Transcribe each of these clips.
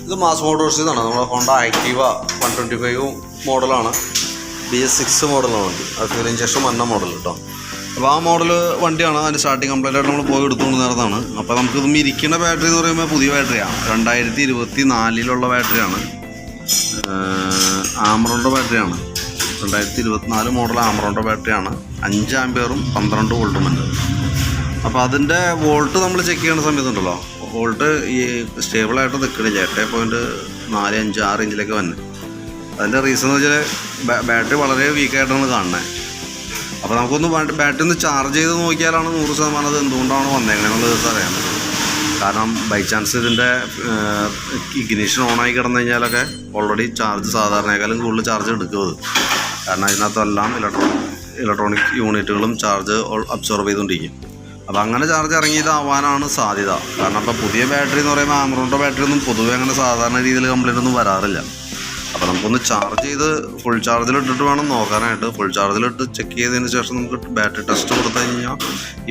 ഇത് മാസ് മോട്ടോഴ്സിൽ നിന്നാണ്. നമ്മുടെ ഹോണ്ട ആക്റ്റീവ 125 മോഡലാണ്. BS6 മോഡലാണ് വണ്ടി. അത് ഫ്യൂൽ ഇഞ്ചക്ഷൻ വന്ന മോഡൽ കേട്ടോ. അപ്പോൾ ആ മോഡൽ വണ്ടിയാണ്. അതിന് സ്റ്റാർട്ടിങ് കംപ്ലൈൻ്റ് ആയിട്ട് നമ്മൾ പോയി എടുത്തുകൊണ്ട് നേരത്താണ്. അപ്പോൾ നമുക്കിത് ഇരിക്കുന്ന ബാറ്ററി എന്ന് പറയുമ്പോൾ പുതിയ ബാറ്ററിയാണ്. 2024 ബാറ്ററിയാണ്. ആമറോണിൻ്റെ ബാറ്ററിയാണ്. 2024 മോഡൽ ആമറോണിൻ്റെ ബാറ്ററിയാണ്. 5 ആമ്പിയറും 12 വോൾട്ടും ഉണ്ട്. അപ്പോൾ അതിൻ്റെ വോൾട്ട് നമ്മൾ ചെക്ക് ചെയ്യുന്ന സമയത്തുണ്ടല്ലോ, വോൾട്ട് ഈ സ്റ്റേബിളായിട്ട് നിൽക്കണില്ല. 8.45 6 ഇഞ്ചിലേക്ക് വന്നെ. അതിൻ്റെ റീസൺ എന്ന് വെച്ചാൽ ബാറ്ററി വളരെ വീക്കായിട്ടാണ് കാണുന്നത്. അപ്പോൾ നമുക്കൊന്ന് ബാറ്ററി ഒന്ന് ചാർജ് ചെയ്ത് നോക്കിയാലാണ് 100% അത് എന്തുകൊണ്ടാണ് വന്നേക്കണെന്നുള്ളത് അറിയാൻ പറ്റും. കാരണം ബൈ ചാൻസ് ഇതിൻ്റെ ഇഗ്നിഷൻ ഓണായി കിടന്നു കഴിഞ്ഞാലൊക്കെ ഓൾറെഡി ചാർജ് സാധാരണയേക്കാളും കൂടുതൽ ചാർജ് എടുക്കുന്നത്. കാരണം ഇതിനകത്തെല്ലാം ഇലക്ട്രോണിക് യൂണിറ്റുകളും ചാർജ് അബ്സോർബ് ചെയ്തുകൊണ്ടിരിക്കും. അപ്പോൾ അങ്ങനെ ചാർജ് ഇറങ്ങിയതാവാനാണ് സാധ്യത. കാരണം ഇപ്പോൾ പുതിയ ബാറ്ററി എന്ന് പറയുമ്പോൾ ആമറോണിൻ്റെ ബാറ്ററി ഒന്നും പൊതുവെ അങ്ങനെ സാധാരണ രീതിയിൽ കംപ്ലൈൻ്റ് ഒന്നും വരാറില്ല. അപ്പോൾ നമുക്കൊന്ന് ചാർജ് ചെയ്ത് ഫുൾ ചാർജിലിട്ടിട്ട് വേണം നോക്കാനായിട്ട്. ഫുൾ ചാർജിലിട്ട് ചെക്ക് ചെയ്തതിന് ശേഷം നമുക്ക് ബാറ്ററി ടെസ്റ്റ് കൊടുത്തു കഴിഞ്ഞാൽ,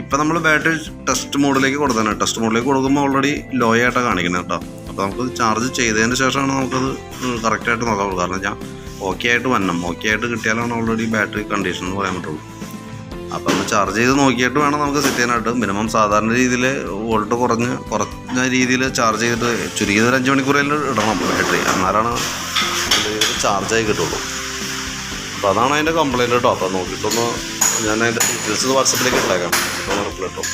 ഇപ്പം നമ്മൾ ബാറ്ററി ടെസ്റ്റ് മോഡിലേക്ക് കൊടുത്തതാണ്. ടെസ്റ്റ് മോഡിലേക്ക് കൊടുക്കുമ്പോൾ ഓൾറെഡി ലോ ആയിട്ടാണ് കാണിക്കുന്നത് കേട്ടോ. അപ്പോൾ നമുക്ക് ചാർജ് ചെയ്തതിന് ശേഷമാണ് നമുക്കത് കറക്റ്റായിട്ട് നോക്കാൻ. കാരണം ഞാൻ ഓക്കെ ആയിട്ട് വരണം, ഓക്കെ ആയിട്ട് കിട്ടിയാലാണ് ഓൾറെഡി ബാറ്ററി കണ്ടീഷൻ എന്ന് പറയാൻ പറ്റുള്ളൂ. അപ്പോൾ ഒന്ന് ചാർജ് ചെയ്ത് നോക്കിയിട്ട് വേണം നമുക്ക് സെറ്റ് ചെയ്യാനായിട്ട്. മിനിമം സാധാരണ രീതിയിൽ വോൾട്ട് കുറഞ്ഞ രീതിയിൽ ചാർജ് ചെയ്തിട്ട് ചുരുങ്ങിയത് ഒരു 5 മണിക്കൂറിൽ ഇടണം ബാറ്ററി. എന്നാലാണ് ചാർജായി കിട്ടുള്ളൂ. അപ്പോൾ അതാണ് അതിൻ്റെ കംപ്ലൈൻറ്റ് കേട്ടോ. അപ്പോൾ നോക്കിയിട്ടൊന്ന് ഞാൻ അതിൻ്റെ ഡീറ്റെയിൽസ് വാട്സപ്പിലേക്ക് ഇട്ടേക്കാം. റിപ്ലൈ കേട്ടോ.